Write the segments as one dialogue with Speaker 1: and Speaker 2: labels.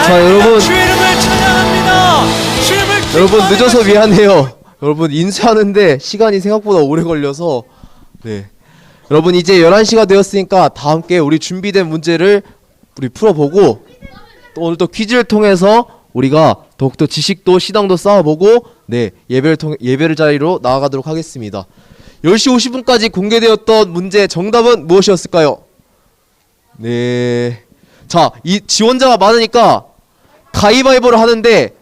Speaker 1: 자, 여러분.
Speaker 2: 주의 이름을 찬양합니다. 주님을
Speaker 1: 여러분
Speaker 2: 기뻐하는
Speaker 1: 늦어서
Speaker 2: 것이-
Speaker 1: 미안해요. 여러분 인쇄하는데 시간이 생각보다 오래 걸려서 네. 여러분 이제 11시가 되었으니까 다 함께 우리 준비된 문제를 우리 풀어보고 또 오늘 또 퀴즈를 통해서 우리가 더욱더 지식도 시당도 쌓아보고 네 예배를 자리로 나아가도록 하겠습니다. 10시 50분까지 공개되었던 문제 정답은 무엇이었을까요? 네. 자, 이 지원자가 많으니까 가위바위보를 하는데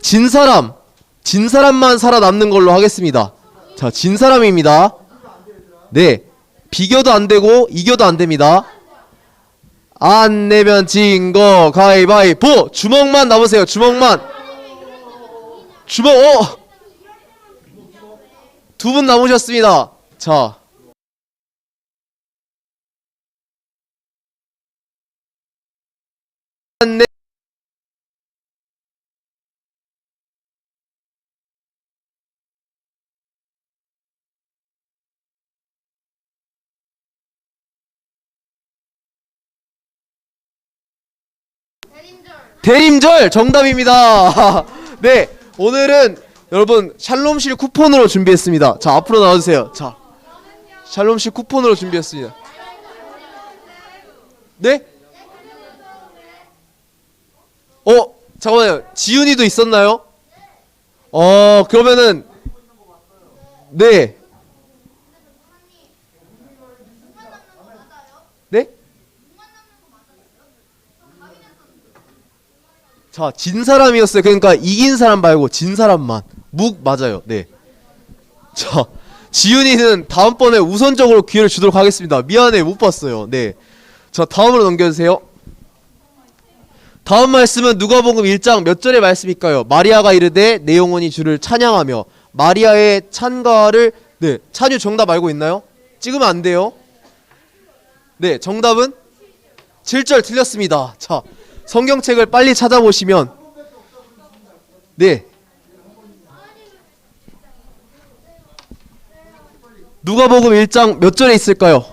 Speaker 1: 진 사람만 살아남는 걸로 하겠습니다. 자, 진 사람입니다. 네. 비교도 안 되고 이겨도 안 됩니다. 안 내면 진 거 가위바위보. 주먹만 남으세요. 주먹만. 주먹. 두 분 남으셨습니다. 자. 안 내. 대림절 정답입니다. 네, 오늘은 여러분 샬롬실 쿠폰으로 준비했습니다. 자, 앞으로 나와주세요. 자, 샬롬실 쿠폰으로 준비했습니다. 네? 잠깐만요. 지윤이도 있었나요? 그러면은 네. 네? 자, 진 사람이었어요. 그러니까 이긴 사람 말고 진 사람만. 묵 맞아요. 네. 자, 지윤이는 다음번에 우선적으로 기회를 주도록 하겠습니다. 미안해, 못 봤어요. 네. 자, 다음으로 넘겨주세요. 다음 말씀은 누가복음 1장 몇 절의 말씀일까요? 마리아가 이르되 내 영혼이 주를 찬양하며. 마리아의 찬가를 네, 찬유 정답 알고 있나요? 찍으면 안 돼요. 네, 정답은 7절 틀렸습니다. 자, 성경책을 빨리 찾아보시면 네, 누가복음 1장 몇 절에 있을까요?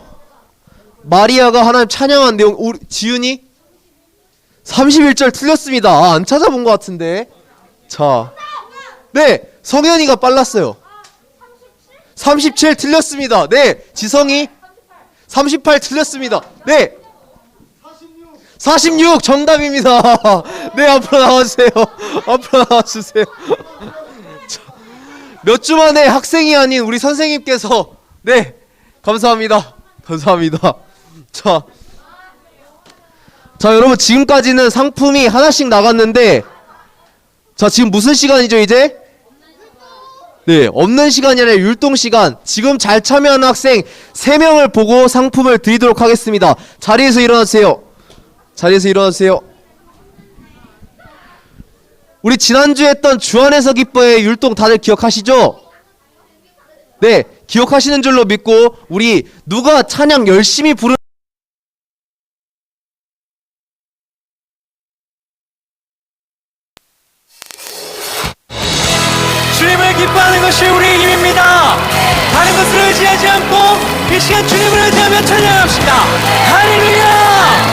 Speaker 1: 마리아가 하나님 찬양한 내용. 우리 지윤이 31절 틀렸습니다. 안 찾아본 것 같은데. 자, 네, 성현이가 빨랐어요. 37 틀렸습니다. 네, 지성이 38 틀렸습니다. 네, 46 정답입니다. 네, 앞으로 나와주세요. 앞으로 나와주세요. 몇 주 만에 학생이 아닌 우리 선생님께서 네, 감사합니다. 감사합니다. 자, 여러분 지금까지는 상품이 하나씩 나갔는데 자, 지금 무슨 시간이죠 이제? 네, 없는 시간이 아니라 율동시간. 지금 잘 참여하는 학생 3명을 보고 상품을 드리도록 하겠습니다. 자리에서 일어나주세요. 자리에서 일어나주세요. 우리 지난주에 했던 주 안에서 기뻐의 율동 다들 기억하시죠? 네, 기억하시는 줄로 믿고 우리 누가 찬양 열심히 부르는
Speaker 2: 주님을 기뻐하는 것이 우리의 힘입니다. 다른 것을 의지하지 않고 이 시간 주님을 의지하며 찬양합시다. 할렐루야.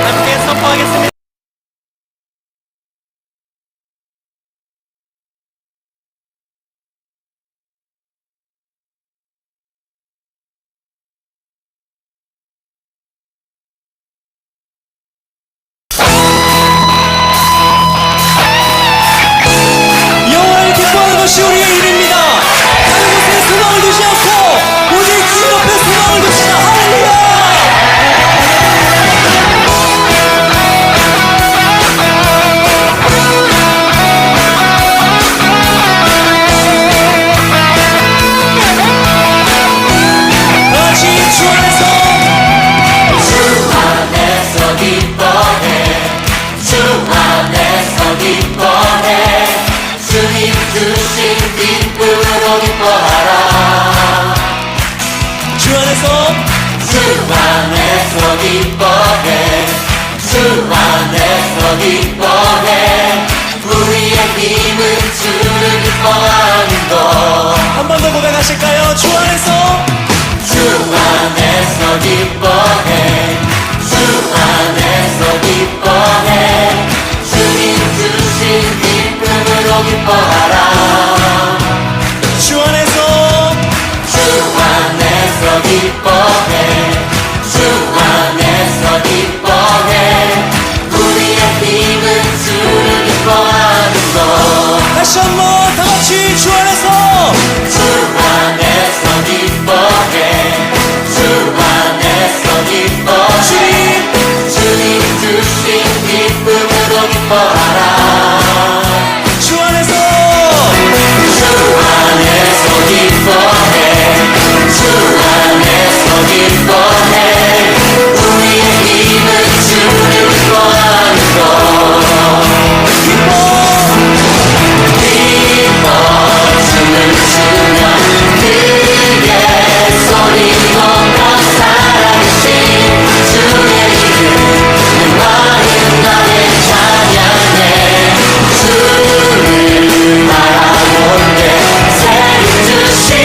Speaker 2: 함께 선포하겠습니다. 여호와를 기뻐하는 것이 우리의 일입니다. 다른 곳에 소망을 두지 않고 오직 주님 앞에 소망을 둡시다. 할렐루야. 오직 주 안에서
Speaker 3: 기뻐해 주 안에서 기뻐해 주님 주신 기쁨으로 기뻐하라
Speaker 2: 주 안에서
Speaker 3: 주 안에서 기뻐해 안에서 기뻐해 우리의 힘은 주를 기뻐하는 것
Speaker 2: 한 번 더 고백하실까요? 주 안에서
Speaker 3: 주 안에서 기뻐해 주 안에서 기뻐해 주님 주신 기쁨으로 기뻐하라
Speaker 2: 주 안에서
Speaker 3: 주 안에서 기뻐해 주 안에서 기뻐해 우리의 힘은 주를 기뻐하는 것
Speaker 2: 다시 한번 다 같이 주 안에서
Speaker 3: 주 안에서 기뻐해 주 안에서 기뻐해 주님 주신 기쁨으로 기뻐하라
Speaker 2: 주 안에서
Speaker 3: 주 안에서 기뻐해 주 안에서 기뻐해 우리의 힘은 주를 기뻐하는 것 기뻐 춤을 추며 크게 소리로 살아계신 주의 이름 내 마음 나의 찬양해 주를 바라보는데 새로 주시니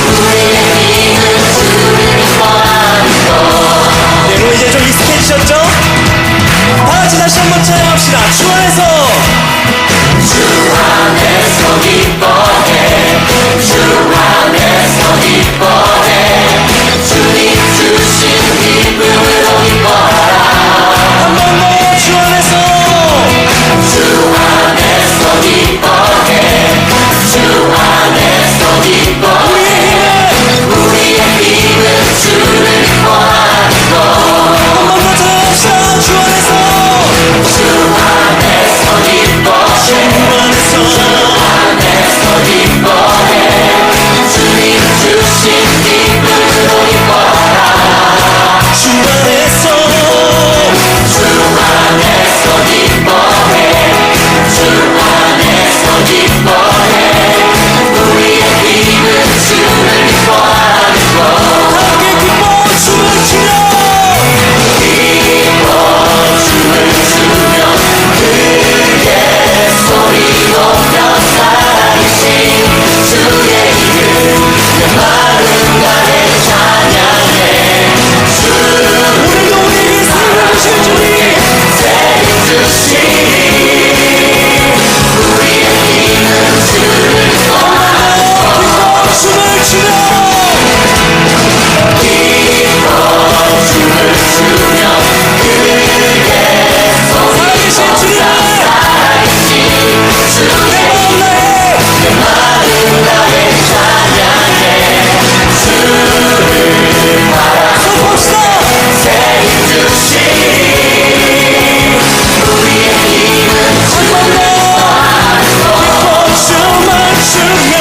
Speaker 3: 우리의 힘은 주를 기뻐하는 것
Speaker 2: 네, 이제 좀 익숙해지셨죠? 다같이 다시 한번 찬양합시다. 주 안에서
Speaker 3: 주 안에서 기뻐해 주 안에서 기뻐해 주님 주신 기쁨으로 기뻐하라
Speaker 2: 한 번 더 주 안에서
Speaker 3: 주 안에서 기뻐해 주 안에서 기뻐해 우리의 힘은 주를 기뻐하는 것
Speaker 2: 한 번 더 찬양합시다. 주 안에서
Speaker 3: 주 안에서 기뻐해 안에서 기뻐해 주님 주신 기쁨으로 기뻐하라
Speaker 2: 주 안에서
Speaker 3: 주 안에서 기뻐해 주 안에서 기뻐해 우리의 힘은 주를 기뻐하는 것
Speaker 2: 함께 기뻐 춤을 추며
Speaker 3: 기뻐 춤을 추며 크게 소리로 살아계신 주의 이름 내 마음 나의 찬양해
Speaker 2: 오늘도 우리에게 새로 주신 주님
Speaker 3: 새 주시니 우리의 힘은 주를
Speaker 2: 기뻐 춤을 추며
Speaker 3: 기뻐 춤을 추며 크게
Speaker 2: 살아계신 주님
Speaker 3: 살아계신 주의
Speaker 2: 내 마음 나의
Speaker 3: 마음 나의 찬양해 주를
Speaker 2: 선포합시다.
Speaker 3: 새 주시니 우리의 힘은 주를
Speaker 2: 기뻐 춤을 추며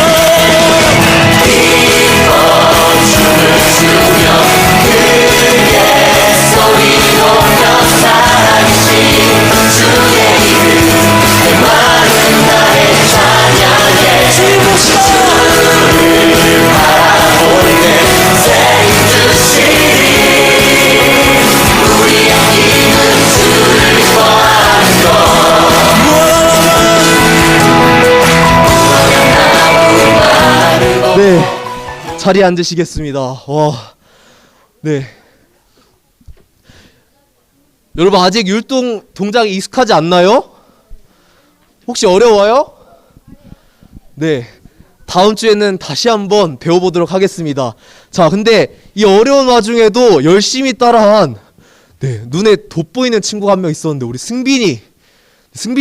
Speaker 3: 기뻐 춤을 추며 크게 소리로 살아계신 주의 이름 내 마음 나의 찬양해
Speaker 2: 주님 봅시다.
Speaker 3: 주를 바라보는데 새 주시니 우리의 힘은 주를 기뻐하는 것
Speaker 1: 네, 자리에 앉으시겠습니다. 와, 네. 여러분 아직 율동 동작이 익숙하지 않나요? 혹시 어려워요? 네. 다음 주에는 다시 한번 배워보도록 하겠습니다. 자, 근데 이 어려운 와중에도 열심히 따라한 네, 눈에 돋보이는 친구가 한 명 있었는데 우리 승빈이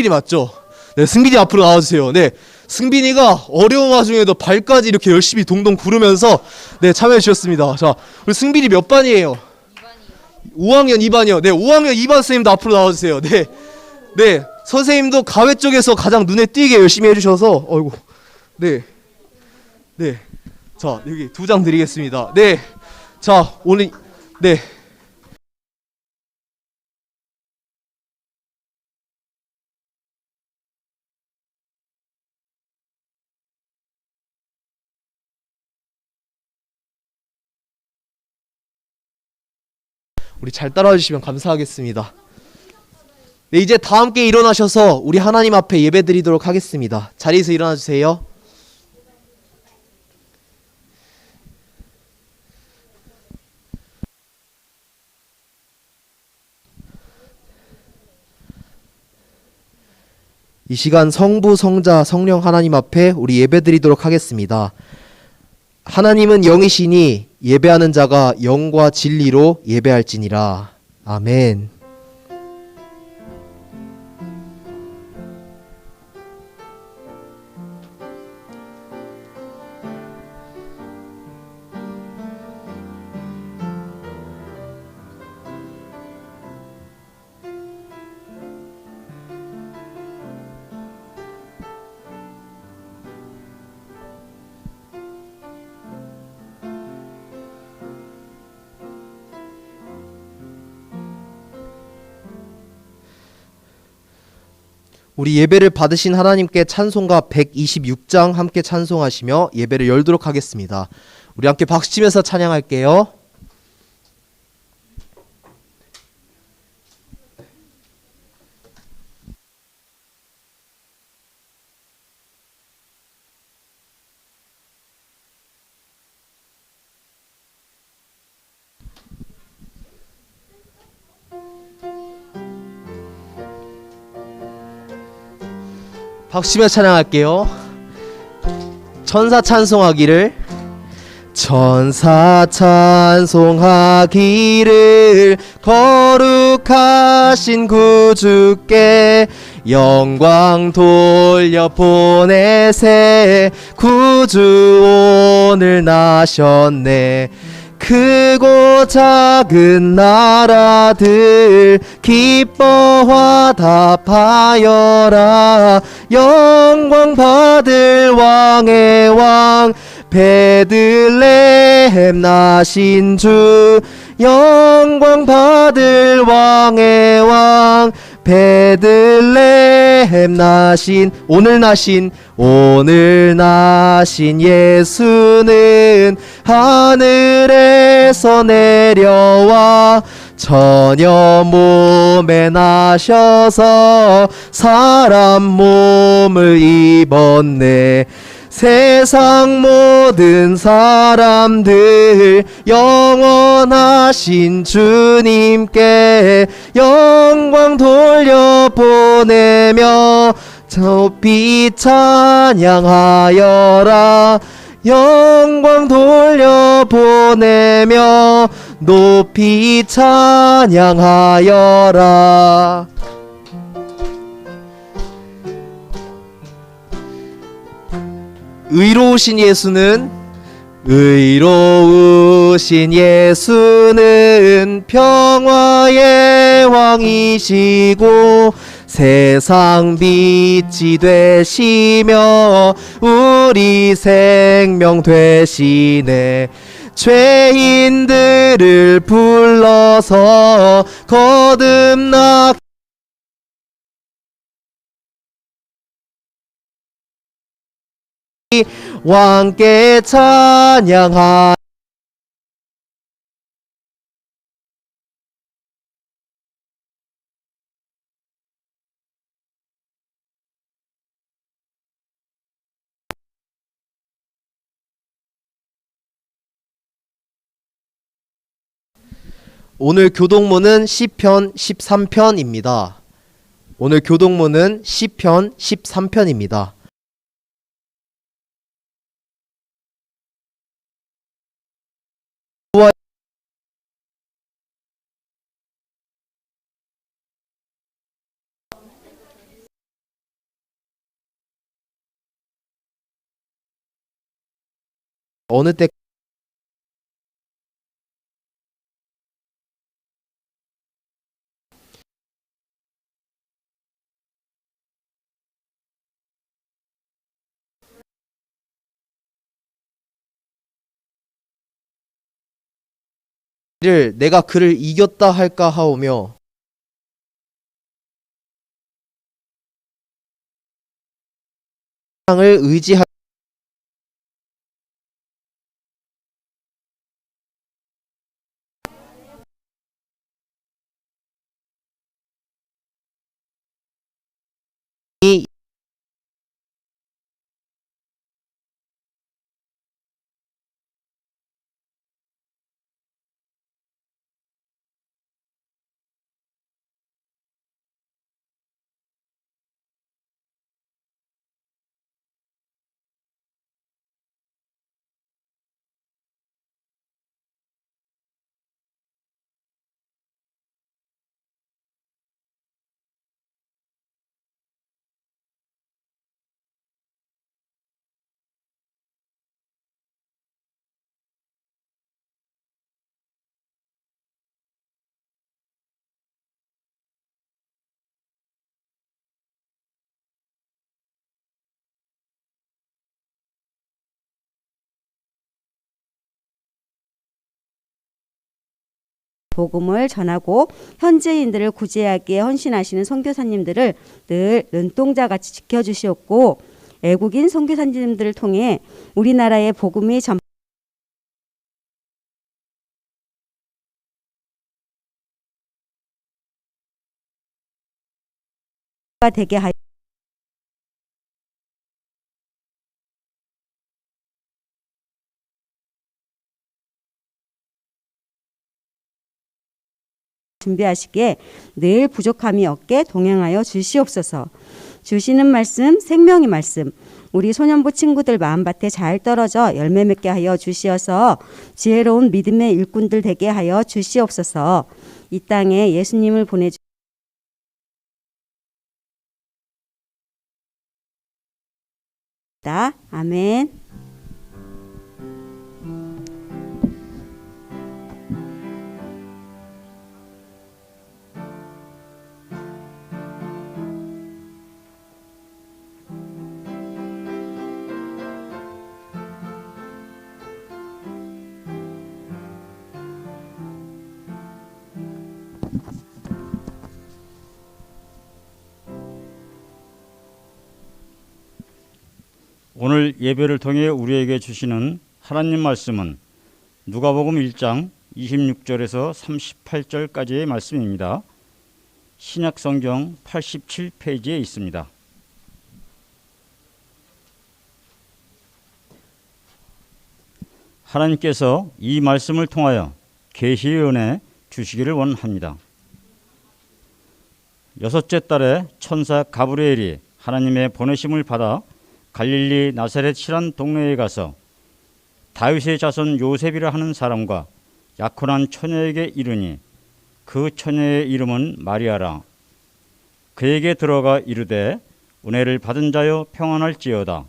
Speaker 1: 맞죠? 네, 승빈이 앞으로 나와주세요. 네, 승빈이가 어려운 와중에도 발까지 이렇게 열심히 동동 구르면서 네, 참여해 주셨습니다. 자, 우리 승빈이 몇 반이에요? 5학년 2반이요. 네, 5학년 2반 선생님도 앞으로 나와주세요. 네, 네, 선생님도 가외 쪽에서 가장 눈에 띄게 열심히 해주셔서, 어이구, 네, 네, 자 여기 2장 드리겠습니다. 네, 자 오늘 네. 우리 잘 따라와 주시면 감사하겠습니다. 네, 이제 다 함께 일어나셔서 우리 하나님 앞에 예배드리도록 하겠습니다. 자리에서 일어나 주세요. 이 시간 성부, 성자, 성령 하나님 앞에 우리 예배드리도록 하겠습니다. 하나님은 영이시니 예배하는 자가 영과 진리로 예배할지니라. 아멘. 우리 예배를 받으신 하나님께 찬송가 126장 함께 찬송하시며 예배를 열도록 하겠습니다. 우리 함께 박수치면서 찬양할게요. 박수치며 찬양할게요. 천사 찬송하기를, 천사 찬송하기를, 거룩하신 구주께 영광 돌려 보내세. 구주 오늘 나셨네. 크고 작은 나라들 기뻐 화답하여라. 영광 받을 왕의 왕 베들레헴 나신 주. 영광 받을 왕의 왕 베들레헴 나신, 오늘 나신 예수는 하늘에서 내려와 처녀 몸에 나셔서 사람 몸을 입었네. 세상 모든 사람들 영원하신 주님께 영광 돌려보내며 높이 찬양하여라. 영광 돌려보내며 높이 찬양하여라. 의로우신 예수는 평화의 왕이시고 세상 빛이 되시며 우리 생명 되시네. 죄인들을 불러서 거듭나 왕께 찬양하. 오늘 교동문은 시편 13편입니다. 오늘 교동문은 시편 13편입니다. 어느 때 내가 그를 이겼다 할까 하오며 을 의지하
Speaker 4: 복음을 전하고 현지인들을 구제하기에 헌신하시는 선교사님들을 늘 눈동자같이 지켜주시었고, 애국인 선교사님들을 통해 우리나라의 복음이 되게 하여 준비하시기에 늘 부족함이 없게 동행하여 주시옵소서. 주시는 말씀, 생명의 말씀, 우리 소년부 친구들 마음밭에 잘 떨어져 열매 맺게 하여 주시어서 지혜로운 믿음의 일꾼들 되게 하여 주시옵소서. 이 땅에 예수님을 보내주 아멘.
Speaker 5: 오늘 예배를 통해 우리에게 주시는 하나님 말씀은 누가복음 1장 26절에서 38절까지의 말씀입니다. 신약성경 87페이지에 있습니다. 하나님께서 이 말씀을 통하여 계시의 은혜 주시기를 원합니다. 여섯째 달에 천사 가브리엘이 하나님의 보내심을 받아 갈릴리 나사렛이란 동네에 가서 다윗의 자손 요셉이라 하는 사람과 약혼한 처녀에게 이르니 그 처녀의 이름은 마리아라. 그에게 들어가 이르되 은혜를 받은 자여 평안할지어다.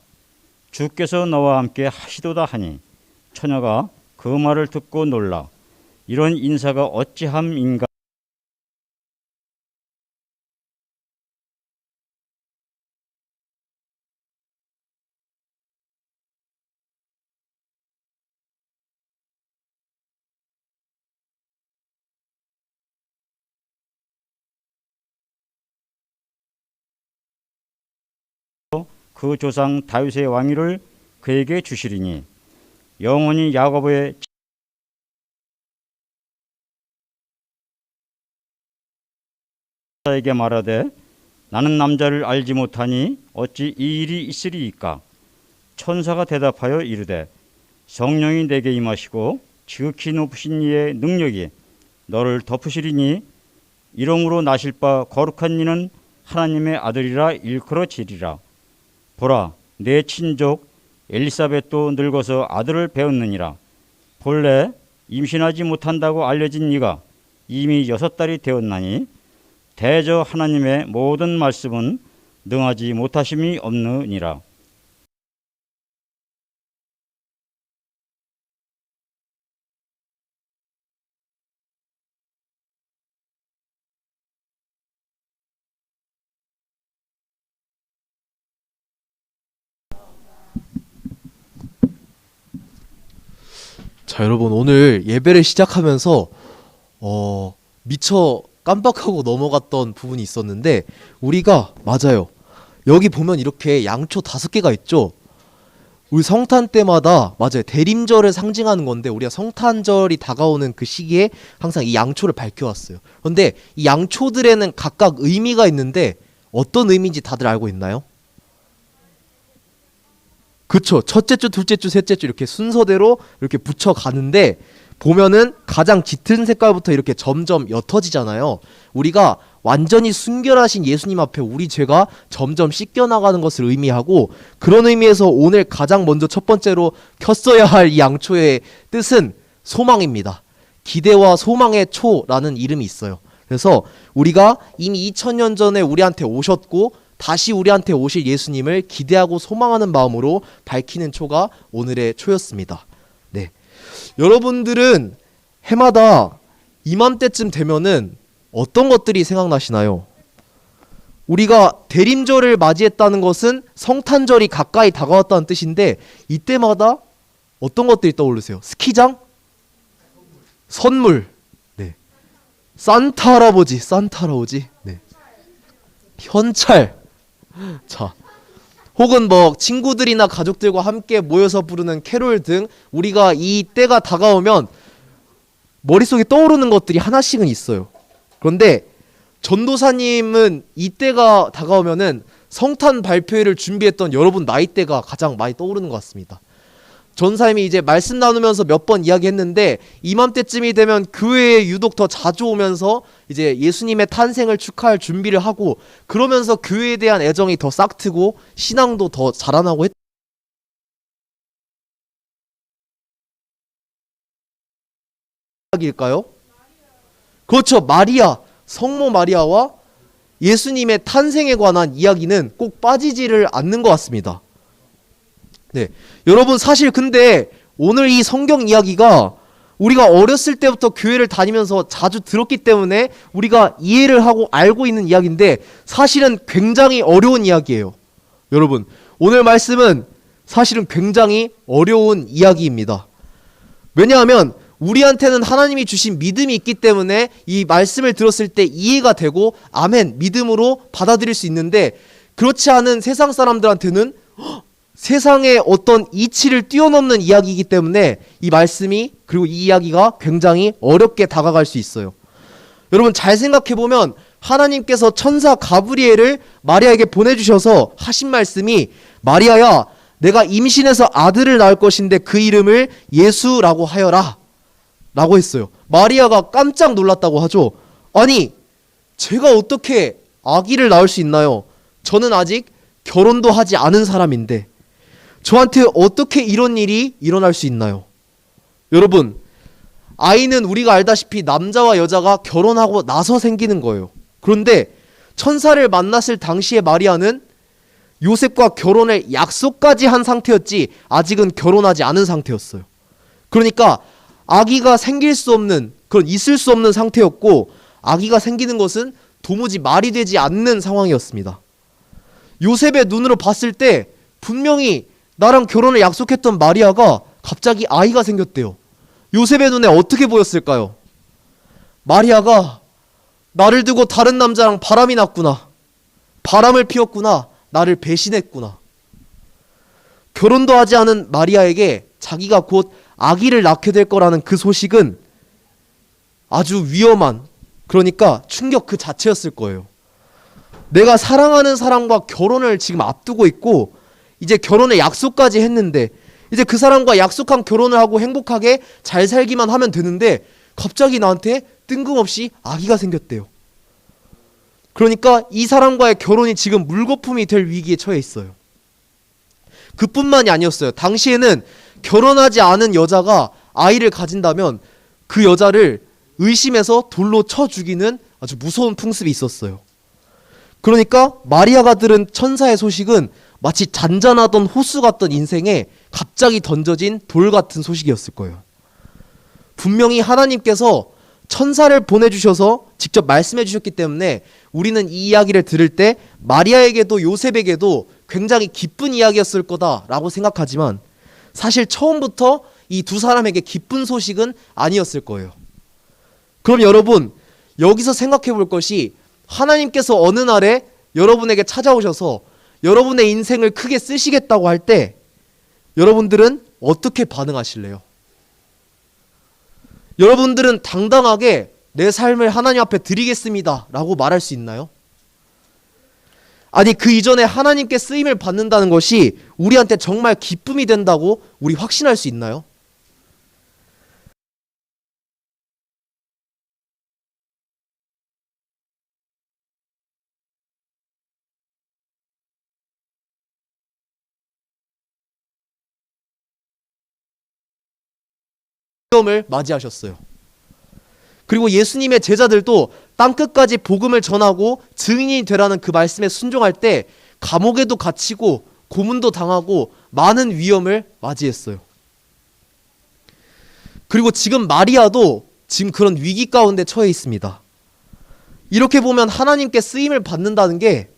Speaker 5: 주께서 너와 함께 하시도다 하니 처녀가 그 말을 듣고 놀라 이런 인사가 어찌함인가 그 조상 다윗의 왕위를 그에게 주시리니 영원히 야곱의 천사에게 말하되 나는 남자를 알지 못하니 어찌 이 일이 있으리이까. 천사가 대답하여 이르되 성령이 내게 임하시고 지극히 높으신 이의 능력이 너를 덮으시리니 이름으로 나실 바 거룩한 이는 하나님의 아들이라 일컬어지리라. 보라, 내 친족 엘리사벳도 늙어서 아들을 배웠느니라. 본래 임신하지 못한다고 알려진 이가 이미 6달이 되었나니 대저 하나님의 모든 말씀은 능하지 못하심이 없느니라.
Speaker 1: 자, 여러분, 오늘 예배를 시작하면서 미처 깜빡하고 넘어갔던 부분이 있었는데, 우리가 맞아요, 여기 보면 이렇게 양초 5개가 있죠. 우리 성탄 때마다 맞아요, 대림절을 상징하는 건데 우리가 성탄절이 다가오는 그 시기에 항상 이 양초를 밝혀왔어요. 그런데 이 양초들에는 각각 의미가 있는데 어떤 의미인지 다들 알고 있나요? 그쵸, 첫째 주, 둘째 주, 셋째 주 이렇게 순서대로 이렇게 붙여가는데 보면은 가장 짙은 색깔부터 이렇게 점점 옅어지잖아요. 우리가 완전히 순결하신 예수님 앞에 우리 죄가 점점 씻겨나가는 것을 의미하고, 그런 의미에서 오늘 가장 먼저 첫 번째로 켰어야 할 이 양초의 뜻은 소망입니다. 기대와 소망의 초라는 이름이 있어요. 그래서 우리가 이미 2000년 전에 우리한테 오셨고 다시 우리한테 오실 예수님을 기대하고 소망하는 마음으로 밝히는 초가 오늘의 초였습니다. 네, 여러분들은 해마다 이맘때쯤 되면은 어떤 것들이 생각나시나요? 우리가 대림절을 맞이했다는 것은 성탄절이 가까이 다가왔다는 뜻인데, 이때마다 어떤 것들이 떠오르세요? 스키장? 선물. 네. 산타 할아버지. 네. 현찰. 자, 혹은 뭐 친구들이나 가족들과 함께 모여서 부르는 캐롤 등 우리가 이 때가 다가오면 머릿속에 떠오르는 것들이 하나씩은 있어요. 그런데 전도사님은 이 때가 다가오면은 성탄 발표회를 준비했던 여러분 나이대가 가장 많이 떠오르는 것 같습니다. 전사님이 이제 말씀 나누면서 몇 번 이야기했는데 이맘때쯤이 되면 교회에 유독 더 자주 오면서 이제 예수님의 탄생을 축하할 준비를 하고 그러면서 교회에 대한 애정이 더 싹트고 신앙도 더 자라나고 일까요? 그렇죠. 마리아, 성모 마리아와 예수님의 탄생에 관한 이야기는 꼭 빠지지를 않는 것 같습니다. 네, 여러분 사실 근데 오늘 이 성경 이야기가 우리가 어렸을 때부터 교회를 다니면서 자주 들었기 때문에 우리가 이해를 하고 알고 있는 이야기인데 사실은 굉장히 어려운 이야기예요. 여러분, 오늘 말씀은 사실은 굉장히 어려운 이야기입니다. 왜냐하면 우리한테는 하나님이 주신 믿음이 있기 때문에 이 말씀을 들었을 때 이해가 되고 아멘, 믿음으로 받아들일 수 있는데 그렇지 않은 세상 사람들한테는 세상의 어떤 이치를 뛰어넘는 이야기이기 때문에 이 말씀이 그리고 이 이야기가 굉장히 어렵게 다가갈 수 있어요. 여러분 잘 생각해보면 하나님께서 천사 가브리엘을 마리아에게 보내주셔서 하신 말씀이 마리아야 내가 임신해서 아들을 낳을 것인데 그 이름을 예수라고 하여라 라고 했어요. 마리아가 깜짝 놀랐다고 하죠. 아니 제가 어떻게 아기를 낳을 수 있나요? 저는 아직 결혼도 하지 않은 사람인데 저한테 어떻게 이런 일이 일어날 수 있나요? 여러분 아이는 우리가 알다시피 남자와 여자가 결혼하고 나서 생기는 거예요. 그런데 천사를 만났을 당시에 마리아는 요셉과 결혼을 약속까지 한 상태였지 아직은 결혼하지 않은 상태였어요. 그러니까 아기가 생길 수 없는 그런 있을 수 없는 상태였고 아기가 생기는 것은 도무지 말이 되지 않는 상황이었습니다. 요셉의 눈으로 봤을 때 분명히 나랑 결혼을 약속했던 마리아가 갑자기 아이가 생겼대요. 요셉의 눈에 어떻게 보였을까요? 마리아가 나를 두고 다른 남자랑 바람이 났구나. 바람을 피웠구나. 나를 배신했구나. 결혼도 하지 않은 마리아에게 자기가 곧 아기를 낳게 될 거라는 그 소식은 아주 위험한, 그러니까 충격 그 자체였을 거예요. 내가 사랑하는 사람과 결혼을 지금 앞두고 있고 이제 결혼의 약속까지 했는데 이제 그 사람과 약속한 결혼을 하고 행복하게 잘 살기만 하면 되는데 갑자기 나한테 뜬금없이 아기가 생겼대요. 그러니까 이 사람과의 결혼이 지금 물거품이 될 위기에 처해 있어요. 그뿐만이 아니었어요. 당시에는 결혼하지 않은 여자가 아이를 가진다면 그 여자를 의심해서 돌로 쳐 죽이는 아주 무서운 풍습이 있었어요. 그러니까 마리아가 들은 천사의 소식은 마치 잔잔하던 호수 같던 인생에 갑자기 던져진 돌 같은 소식이었을 거예요. 분명히 하나님께서 천사를 보내주셔서 직접 말씀해 주셨기 때문에 우리는 이 이야기를 들을 때 마리아에게도 요셉에게도 굉장히 기쁜 이야기였을 거다라고 생각하지만 사실 처음부터 이 두 사람에게 기쁜 소식은 아니었을 거예요. 그럼 여러분 여기서 생각해 볼 것이 하나님께서 어느 날에 여러분에게 찾아오셔서 여러분의 인생을 크게 쓰시겠다고 할 때 여러분들은 어떻게 반응하실래요? 여러분들은 당당하게 내 삶을 하나님 앞에 드리겠습니다 라고 말할 수 있나요? 아니 그 이전에 하나님께 쓰임을 받는다는 것이 우리한테 정말 기쁨이 된다고 우리 확신할 수 있나요? 시험을 맞이하셨어요. 그리고 예수님의 제자들도 땅끝까지 복음을 전하고 증인이 되라는 그 말씀에 순종할 때 감옥에도 갇히고 고문도 당하고 많은 위험을 맞이했어요. 그리고 지금 마리아도 지금 그런 위기 가운데 처해 있습니다. 이렇게 보면 하나님께 쓰임을 받는다는 게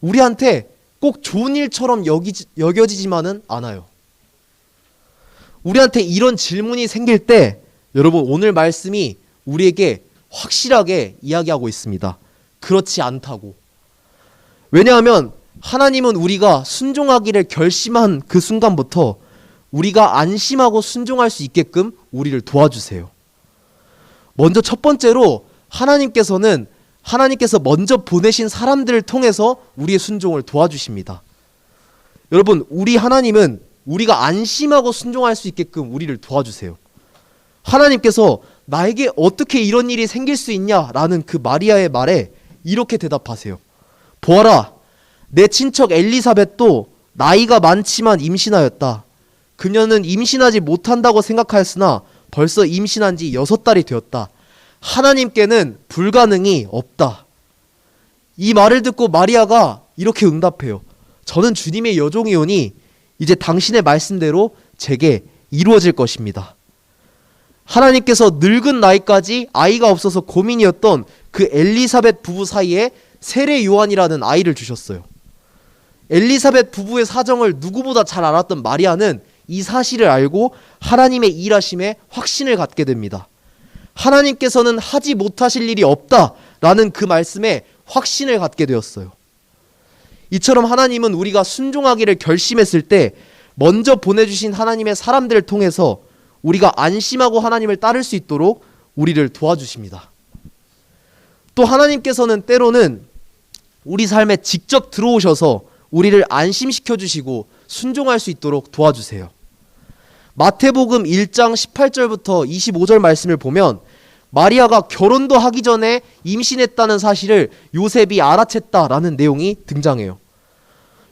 Speaker 1: 우리한테 꼭 좋은 일처럼 여겨지지만은 않아요. 우리한테 이런 질문이 생길 때 여러분 오늘 말씀이 우리에게 확실하게 이야기하고 있습니다. 그렇지 않다고. 왜냐하면 하나님은 우리가 순종하기를 결심한 그 순간부터 우리가 안심하고 순종할 수 있게끔 우리를 도와주세요. 먼저 첫 번째로 하나님께서 먼저 보내신 사람들을 통해서 우리의 순종을 도와주십니다. 여러분, 우리 하나님은 우리가 안심하고 순종할 수 있게끔 우리를 도와주세요. 하나님께서 나에게 어떻게 이런 일이 생길 수 있냐라는 그 마리아의 말에 이렇게 대답하세요. 보아라, 내 친척 엘리사벳도 나이가 많지만 임신하였다. 그녀는 임신하지 못한다고 생각하였으나 벌써 임신한 지 6달이 되었다. 하나님께는 불가능이 없다. 이 말을 듣고 마리아가 이렇게 응답해요. 저는 주님의 여종이오니 이제 당신의 말씀대로 제게 이루어질 것입니다. 하나님께서 늙은 나이까지 아이가 없어서 고민이었던 그 엘리사벳 부부 사이에 세례 요한이라는 아이를 주셨어요. 엘리사벳 부부의 사정을 누구보다 잘 알았던 마리아는 이 사실을 알고 하나님의 일하심에 확신을 갖게 됩니다. 하나님께서는 하지 못하실 일이 없다라는 그 말씀에 확신을 갖게 되었어요. 이처럼 하나님은 우리가 순종하기를 결심했을 때 먼저 보내주신 하나님의 사람들을 통해서 우리가 안심하고 하나님을 따를 수 있도록 우리를 도와주십니다. 또 하나님께서는 때로는 우리 삶에 직접 들어오셔서 우리를 안심시켜 주시고 순종할 수 있도록 도와주세요. 마태복음 1장 18절부터 25절 말씀을 보면 마리아가 결혼도 하기 전에 임신했다는 사실을 요셉이 알아챘다라는 내용이 등장해요.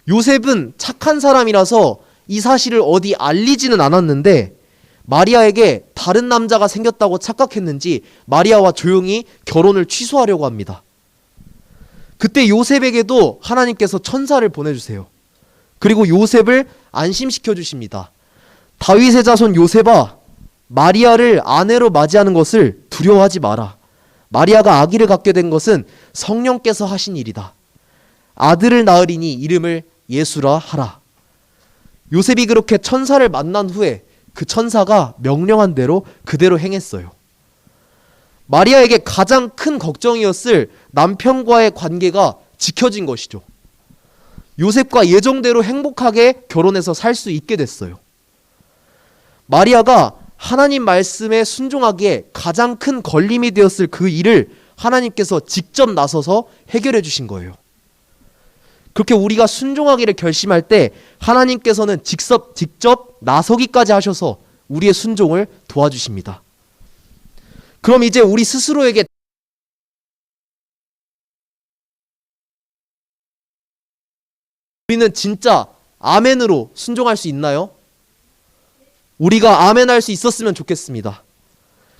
Speaker 1: 요셉은 착한 사람이라서 이 사실을 어디 알리지는 않았는데 마리아에게 다른 남자가 생겼다고 착각했는지 마리아와 조용히 결혼을 취소하려고 합니다. 그때 요셉에게도 하나님께서 천사를 보내주세요. 그리고 요셉을 안심시켜 주십니다. 다윗의 자손 요셉아, 마리아를 아내로 맞이하는 것을 두려워하지 마라. 마리아가 아기를 갖게 된 것은 성령께서 하신 일이다. 아들을 낳으리니 이름을 예수라 하라. 요셉이 그렇게 천사를 만난 후에 그 천사가 명령한 대로 그대로 행했어요. 마리아에게 가장 큰 걱정이었을 남편과의 관계가 지켜진 것이죠. 요셉과 예정대로 행복하게 결혼해서 살 수 있게 됐어요. 마리아가 하나님 말씀에 순종하기에 가장 큰 걸림이 되었을 그 일을 하나님께서 직접 나서서 해결해 주신 거예요. 그렇게 우리가 순종하기를 결심할 때 하나님께서는 직접 나서기까지 하셔서 우리의 순종을 도와주십니다. 그럼 이제 우리 스스로에게 우리는 진짜 아멘으로 순종할 수 있나요? 우리가 아멘할 수 있었으면 좋겠습니다.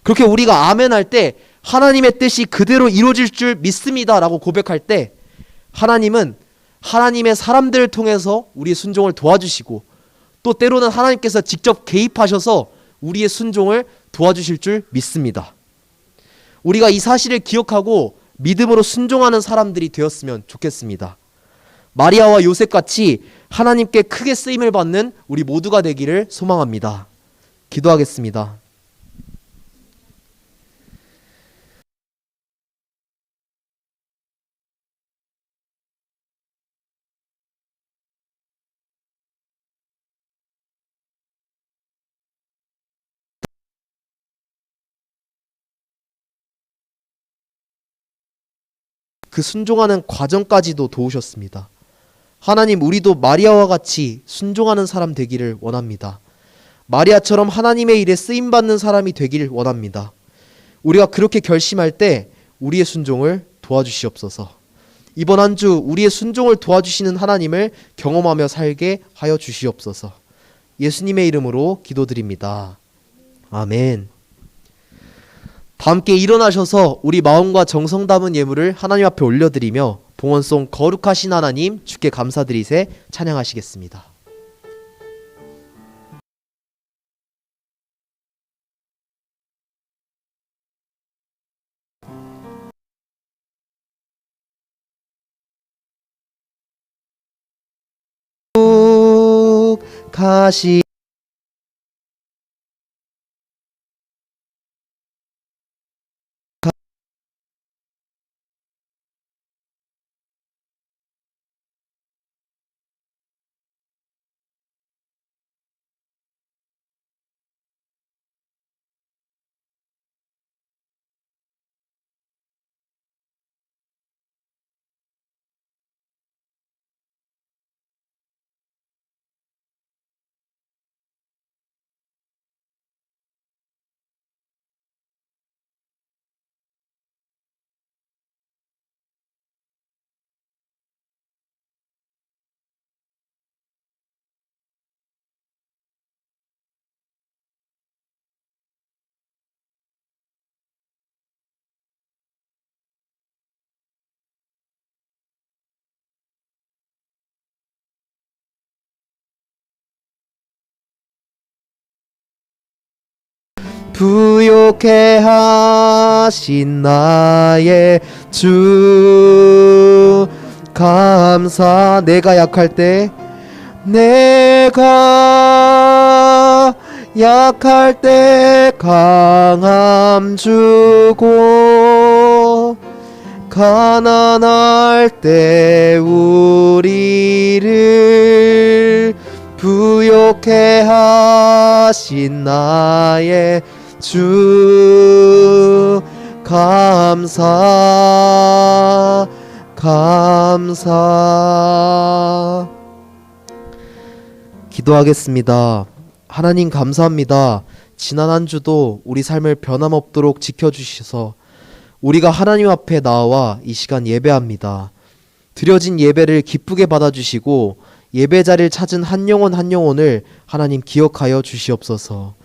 Speaker 1: 그렇게 우리가 아멘할 때 하나님의 뜻이 그대로 이루어질 줄 믿습니다 라고 고백할 때 하나님은 하나님의 사람들을 통해서 우리의 순종을 도와주시고 또 때로는 하나님께서 직접 개입하셔서 우리의 순종을 도와주실 줄 믿습니다. 우리가 이 사실을 기억하고 믿음으로 순종하는 사람들이 되었으면 좋겠습니다. 마리아와 요셉같이 하나님께 크게 쓰임을 받는 우리 모두가 되기를 소망합니다. 기도하겠습니다. 그 순종하는 과정까지도 도우셨습니다. 하나님, 우리도 마리아와 같이 순종하는 사람 되기를 원합니다. 마리아처럼 하나님의 일에 쓰임받는 사람이 되기를 원합니다. 우리가 그렇게 결심할 때 우리의 순종을 도와주시옵소서. 이번 한 주 우리의 순종을 도와주시는 하나님을 경험하며 살게 하여 주시옵소서. 예수님의 이름으로 기도드립니다. 아멘. 다 함께 일어나셔서 우리 마음과 정성 담은 예물을 하나님 앞에 올려드리며 봉헌송 거룩하신 하나님 주께 감사드리세 찬양하시겠습니다. 거룩하신 부욕해 하신 나의 주 감사. 내가 약할 때 강함 주고 가난할 때 우리를 부욕해 하신 나의 주 감사. 기도하겠습니다. 하나님 감사합니다. 지난 한 주도 우리 삶을 변함없도록 지켜주셔서 우리가 하나님 앞에 나와 이 시간 예배합니다. 드려진 예배를 기쁘게 받아주시고 예배 자리를 찾은 한 영혼 한 영혼을 하나님 기억하여 주시옵소서.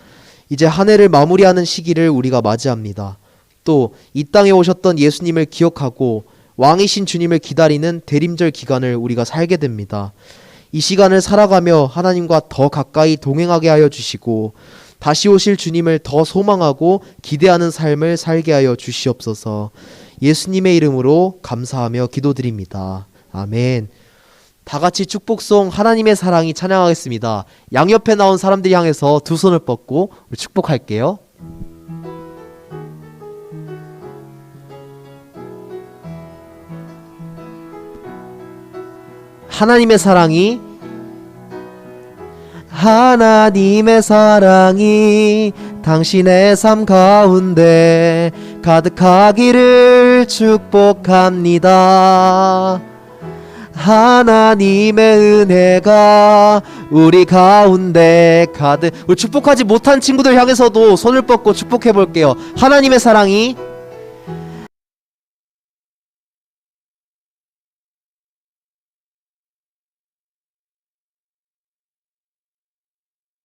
Speaker 1: 이제 한 해를 마무리하는 시기를 우리가 맞이합니다. 또 이 땅에 오셨던 예수님을 기억하고 왕이신 주님을 기다리는 대림절 기간을 우리가 살게 됩니다. 이 시간을 살아가며 하나님과 더 가까이 동행하게 하여 주시고 다시 오실 주님을 더 소망하고 기대하는 삶을 살게 하여 주시옵소서. 예수님의 이름으로 감사하며 기도드립니다. 아멘. 다 같이 축복송 하나님의 사랑이 찬양하겠습니다. 양옆에 나온 사람들이 향해서 두 손을 뻗고 우리 축복할게요. 하나님의 사랑이 당신의 삶 가운데 가득하기를 축복합니다. 하나님의 은혜가 우리 가운데 가득. 우리 축복하지 못한 친구들 향해서도 손을 뻗고 축복해 볼게요. 하나님의 사랑이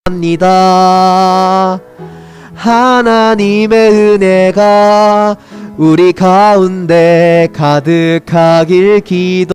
Speaker 1: 합니다. 하나님의 은혜가 우리 가운데 가득하길 기도.